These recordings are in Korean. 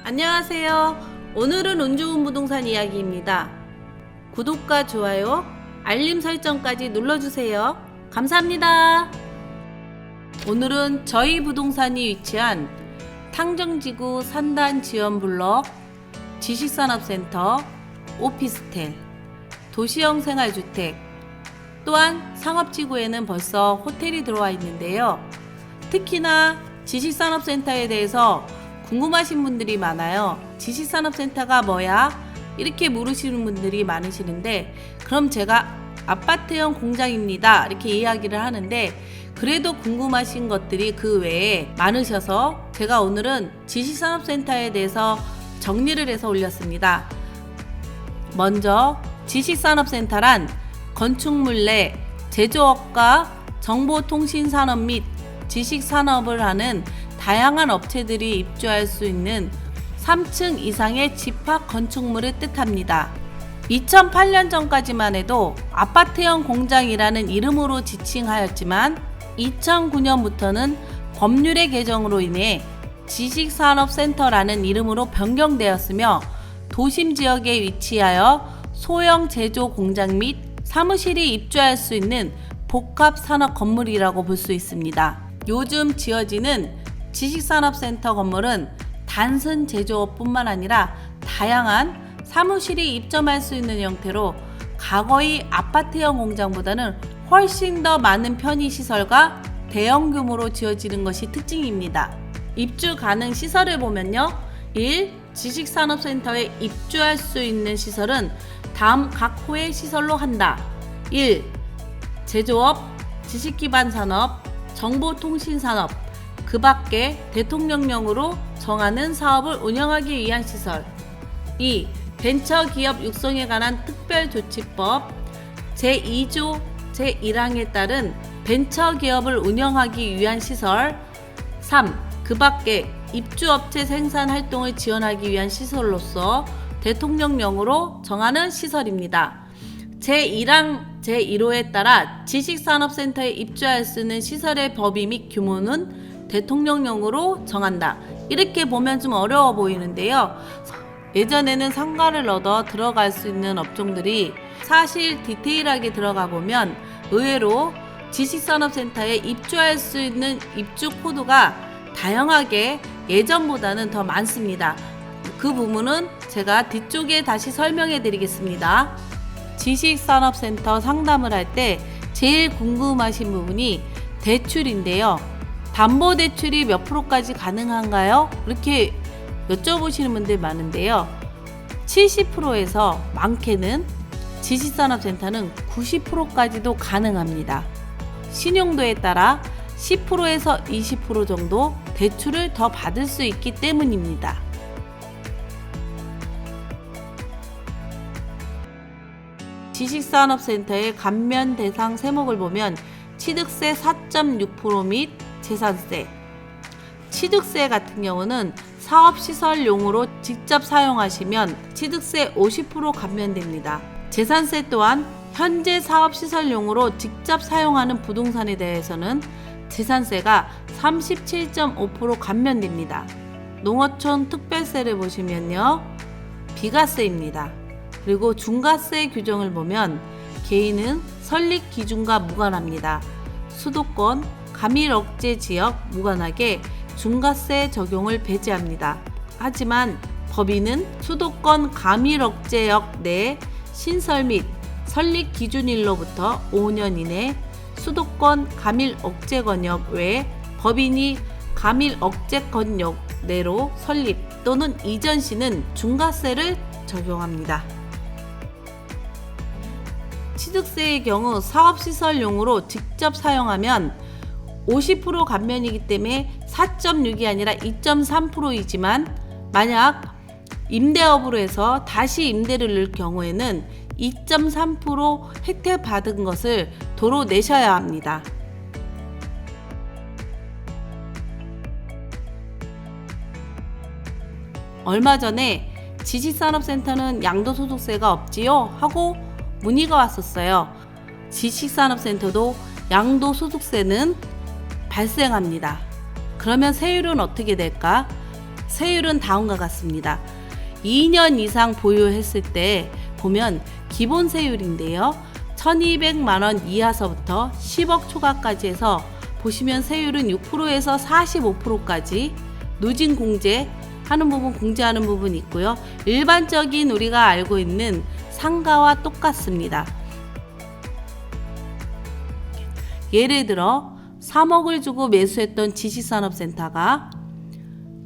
안녕하세요. 오늘은 운 좋은 부동산 이야기입니다. 구독과 좋아요, 알림 설정까지 눌러주세요. 감사합니다. 오늘은 저희 부동산이 위치한 탕정지구 산단 지원블럭, 지식산업센터, 오피스텔, 도시형 생활주택, 또한 상업지구에는 벌써 호텔이 들어와 있는데요. 특히나 지식산업센터에 대해서 궁금하신 분들이 많아요. 지식산업센터가 뭐야? 이렇게 물으시는 분들이 많으시는데, 그럼 제가 아파트형 공장입니다 이렇게 이야기를 하는데, 그래도 궁금하신 것들이 그 외에 많으셔서 제가 오늘은 지식산업센터에 대해서 정리를 해서 올렸습니다. 먼저 지식산업센터란 건축물 내 제조업과 정보통신산업 및 지식산업을 하는 다양한 업체들이 입주할 수 있는 3층 이상의 집합 건축물을 뜻합니다. 2008년 전까지만 해도 아파트형 공장이라는 이름으로 지칭하였지만 2009년부터는 법률의 개정으로 인해 지식산업센터라는 이름으로 변경되었으며, 도심 지역에 위치하여 소형 제조 공장 및 사무실이 입주할 수 있는 복합산업 건물이라고 볼 수 있습니다. 요즘 지어지는 지식산업센터 건물은 단순 제조업뿐만 아니라 다양한 사무실이 입점할 수 있는 형태로 과거의 아파트형 공장보다는 훨씬 더 많은 편의시설과 대형 규모로 지어지는 것이 특징입니다. 입주 가능 시설을 보면요. 1. 지식산업센터에 입주할 수 있는 시설은 다음 각 호의 시설로 한다. 1. 제조업, 지식기반산업, 정보통신산업, 그 밖에 대통령령으로 정하는 사업을 운영하기 위한 시설. 2. 벤처기업 육성에 관한 특별조치법 제2조 제1항에 따른 벤처기업을 운영하기 위한 시설. 3. 그 밖에 입주업체 생산활동을 지원하기 위한 시설로서 대통령령으로 정하는 시설입니다. 제1항 제1호에 따라 지식산업센터에 입주할 수 있는 시설의 범위 및 규모는 대통령령으로 정한다. 이렇게 보면 좀 어려워 보이는데요. 예전에는 상가를 얻어 들어갈 수 있는 업종들이 사실 디테일하게 들어가 보면 의외로 지식산업센터에 입주할 수 있는 입주 코드가 다양하게 예전보다는 더 많습니다. 그 부분은 제가 뒤쪽에 다시 설명해 드리겠습니다. 지식산업센터 상담을 할 때 제일 궁금하신 부분이 대출인데요. 담보대출이 몇 프로까지 가능한가요? 이렇게 여쭤보시는 분들 많은데요. 70%에서 많게는 지식산업센터는 90%까지도 가능합니다. 신용도에 따라 10%에서 20% 정도 대출을 더 받을 수 있기 때문입니다. 지식산업센터의 감면 대상 세목을 보면 취득세 4.6% 및 재산세. 취득세 같은 경우는 사업시설용으로 직접 사용하시면 취득세 50% 감면됩니다. 재산세 또한 현재 사업시설용으로 직접 사용하는 부동산에 대해서는 재산세가 37.5% 감면됩니다. 농어촌 특별세를 보시면요, 비과세입니다. 그리고 중과세 규정을 보면 개인은 설립 기준과 무관합니다. 수도권, 감일억제 지역 무관하게 중과세 적용을 배제합니다. 하지만 법인은 수도권 감일억제역 내 신설 및 설립 기준일로부터 5년 이내 수도권 감일억제권역 외 법인이 감일억제권역 내로 설립 또는 이전 시는 중과세를 적용합니다. 취득세의 경우 사업시설용으로 직접 사용하면 50% 감면이기 때문에 4.6이 아니라 2.3%이지만 만약 임대업으로 해서 다시 임대를 넣을 경우에는 2.3% 혜택 받은 것을 도로 내셔야 합니다. 얼마 전에 지식산업센터는 양도소득세가 없지요? 하고 문의가 왔었어요. 지식산업센터도 양도소득세는 발생합니다. 그러면 세율은 어떻게 될까? 세율은 다음과 같습니다. 2년 이상 보유했을 때 보면 기본 세율인데요. 1200만원 이하서부터 10억 초과까지 해서 보시면 세율은 6%에서 45%까지 누진 공제 하는 부분, 공제하는 부분이 있고요. 일반적인 우리가 알고 있는 상가와 똑같습니다. 예를 들어 3억을 주고 매수했던 지식산업센터가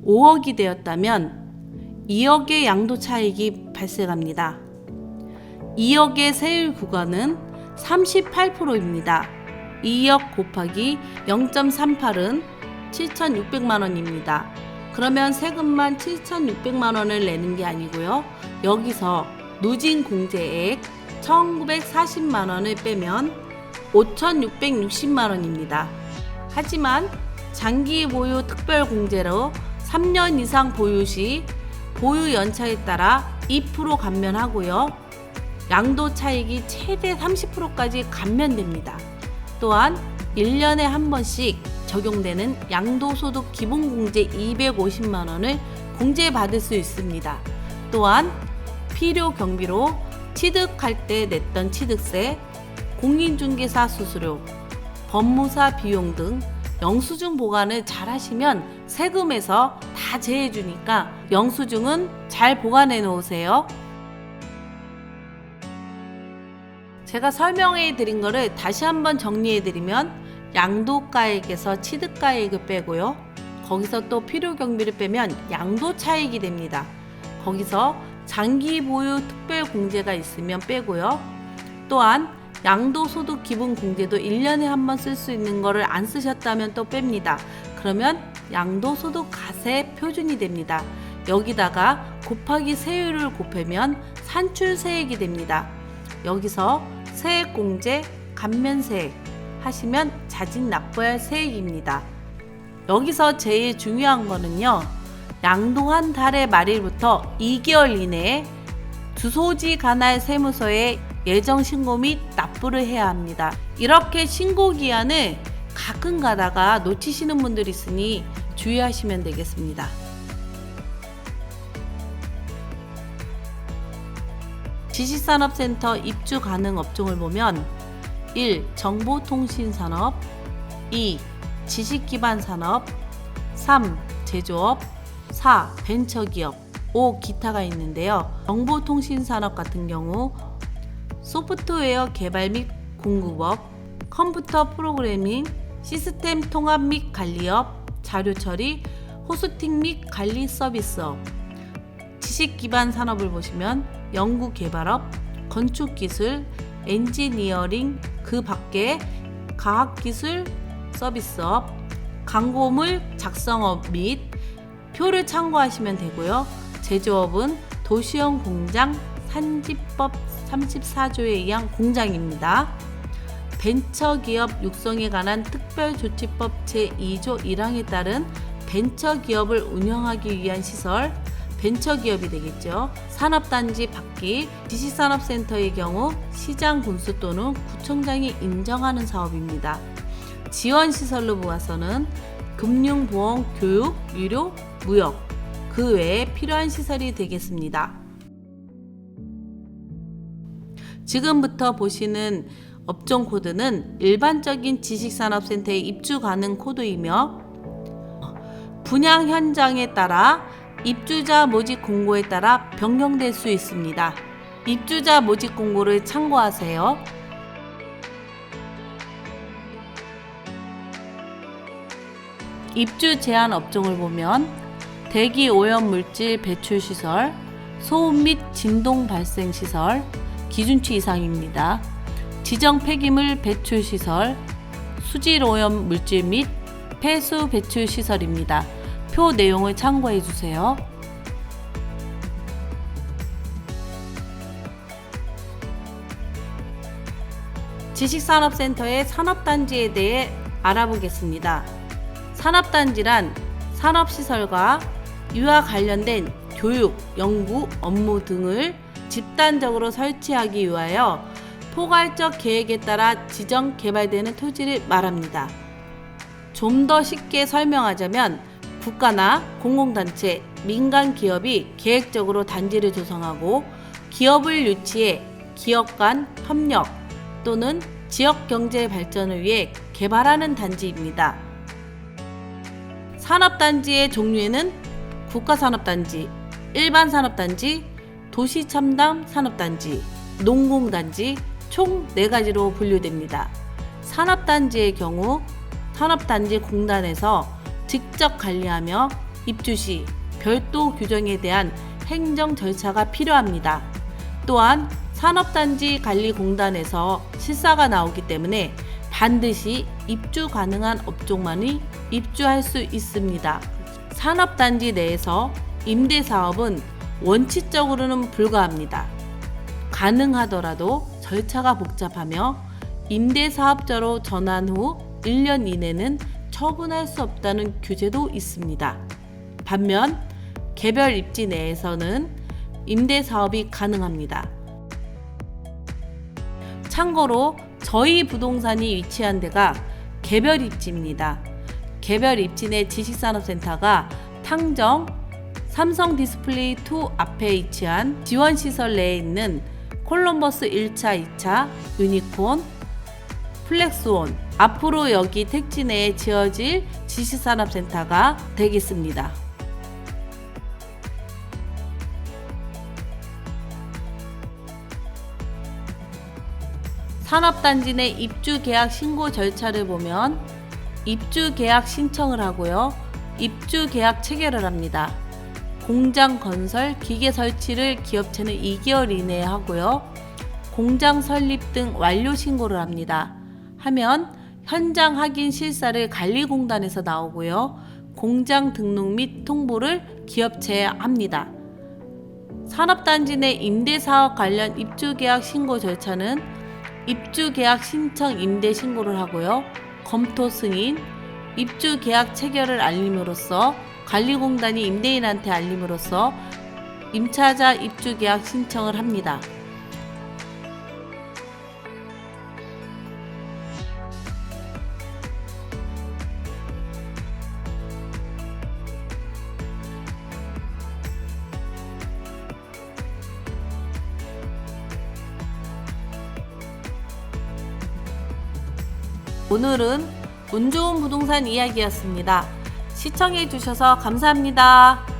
5억이 되었다면 2억의 양도 차익이 발생합니다. 2억의 세율 구간은 38%입니다. 2억 곱하기 0.38은 7,600만원입니다. 그러면 세금만 7,600만원을 내는 게 아니고요. 여기서 누진 공제액 1,940만원을 빼면 5,660만원입니다. 하지만 장기 보유 특별 공제로 3년 이상 보유 시 보유 연차에 따라 2% 감면하고요. 양도 차익이 최대 30%까지 감면됩니다. 또한 1년에 한 번씩 적용되는 양도소득 기본공제 250만원을 공제받을 수 있습니다. 또한 필요 경비로 취득할 때 냈던 취득세, 공인중개사 수수료, 법무사 비용 등 영수증 보관을 잘 하시면 세금에서 다 제해 주니까 영수증은 잘 보관해 놓으세요. 제가 설명해 드린 거를 다시 한번 정리해 드리면 양도가액에서 취득가액을 빼고요. 거기서 또 필요 경비를 빼면 양도 차익이 됩니다. 거기서 장기 보유 특별 공제가 있으면 빼고요. 또한 양도소득 기본 공제도 1년에 한 번 쓸 수 있는 거를 안 쓰셨다면 또 뺍니다. 그러면 양도소득 과세 표준이 됩니다. 여기다가 곱하기 세율을 곱하면 산출세액이 됩니다. 여기서 세액공제, 감면세액 하시면 자진 납부해야 할 세액입니다. 여기서 제일 중요한 거는요. 양도한 달의 말일부터 2개월 이내에 주소지 관할 세무서에 예정 신고 및 납부를 해야 합니다. 이렇게 신고 기한을 가끔 가다가 놓치시는 분들이 있으니 주의하시면 되겠습니다. 지식산업센터 입주 가능 업종을 보면 1. 정보통신산업 2. 지식기반산업 3. 제조업 4. 벤처기업 5. 기타가 있는데요. 정보통신산업 같은 경우 소프트웨어 개발 및 공급업, 컴퓨터 프로그래밍, 시스템 통합 및 관리업, 자료 처리, 호스팅 및 관리 서비스업. 지식기반 산업을 보시면 연구 개발업, 건축기술, 엔지니어링, 그 밖에 과학기술 서비스업, 광고물 작성업 및 표를 참고하시면 되고요. 제조업은 도시형 공장, 산지법 34조에 의한 공장입니다. 벤처기업 육성에 관한 특별조치법 제2조 1항에 따른 벤처기업을 운영하기 위한 시설, 벤처기업이 되겠죠. 산업단지 밖이 지식산업센터의 경우 시장 군수 또는 구청장이 인정하는 사업입니다. 지원시설로 보아서는 금융, 보험, 교육, 유료, 무역, 그 외에 필요한 시설이 되겠습니다. 지금부터 보시는 업종 코드는 일반적인 지식산업센터에 입주 가능 코드이며 분양 현장에 따라 입주자 모집 공고에 따라 변경될 수 있습니다. 입주자 모집 공고를 참고하세요. 입주 제한 업종을 보면 대기 오염 물질 배출 시설, 소음 및 진동 발생 시설, 기준치 이상입니다. 지정 폐기물 배출 시설, 수질 오염 물질 및 폐수 배출 시설입니다. 표 내용을 참고해 주세요. 지식산업센터의 산업단지에 대해 알아보겠습니다. 산업단지란 산업시설과 이와 관련된 교육, 연구, 업무 등을 집단적으로 설치하기 위하여 포괄적 계획에 따라 지정 개발되는 토지를 말합니다. 좀 더 쉽게 설명하자면 국가나 공공단체, 민간 기업이 계획적으로 단지를 조성하고 기업을 유치해 기업 간 협력 또는 지역 경제 발전을 위해 개발하는 단지입니다. 산업단지의 종류에는 국가산업단지, 일반산업단지, 도시첨단 산업단지, 농공단지 총 4가지로 분류됩니다. 산업단지의 경우 산업단지 공단에서 직접 관리하며 입주 시 별도 규정에 대한 행정 절차가 필요합니다. 또한 산업단지 관리공단에서 실사가 나오기 때문에 반드시 입주 가능한 업종만이 입주할 수 있습니다. 산업단지 내에서 임대사업은 원칙적으로는 불가합니다. 가능하더라도 절차가 복잡하며 임대사업자로 전환 후 1년 이내는 처분할 수 없다는 규제도 있습니다. 반면 개별 입지 내에서는 임대사업이 가능합니다. 참고로 저희 부동산이 위치한 데가 개별 입지입니다. 개별 입지 내 지식산업센터가 탕정 삼성 디스플레이 2 앞에 위치한 지원시설 내에 있는 콜럼버스 1차, 2차, 유니콘, 플렉스온, 앞으로 여기 택지 내에 지어질 지식산업센터가 되겠습니다. 산업단지 내 입주계약 신고 절차를 보면 입주계약 신청을 하고요. 입주계약 체결을 합니다. 공장 건설, 기계 설치를 기업체는 2개월 이내에 하고요. 공장 설립 등 완료 신고를 합니다. 하면 현장 확인 실사를 관리공단에서 나오고요. 공장 등록 및 통보를 기업체에 합니다. 산업단지 내 임대사업 관련 입주계약 신고 절차는 입주계약 신청 임대 신고를 하고요. 검토 승인, 입주계약 체결을 알림으로써 관리공단이 임대인한테 알림으로써 임차자 입주계약 신청을 합니다. 오늘은 운 좋은 부동산 이야기였습니다. 시청해 주셔서 감사합니다.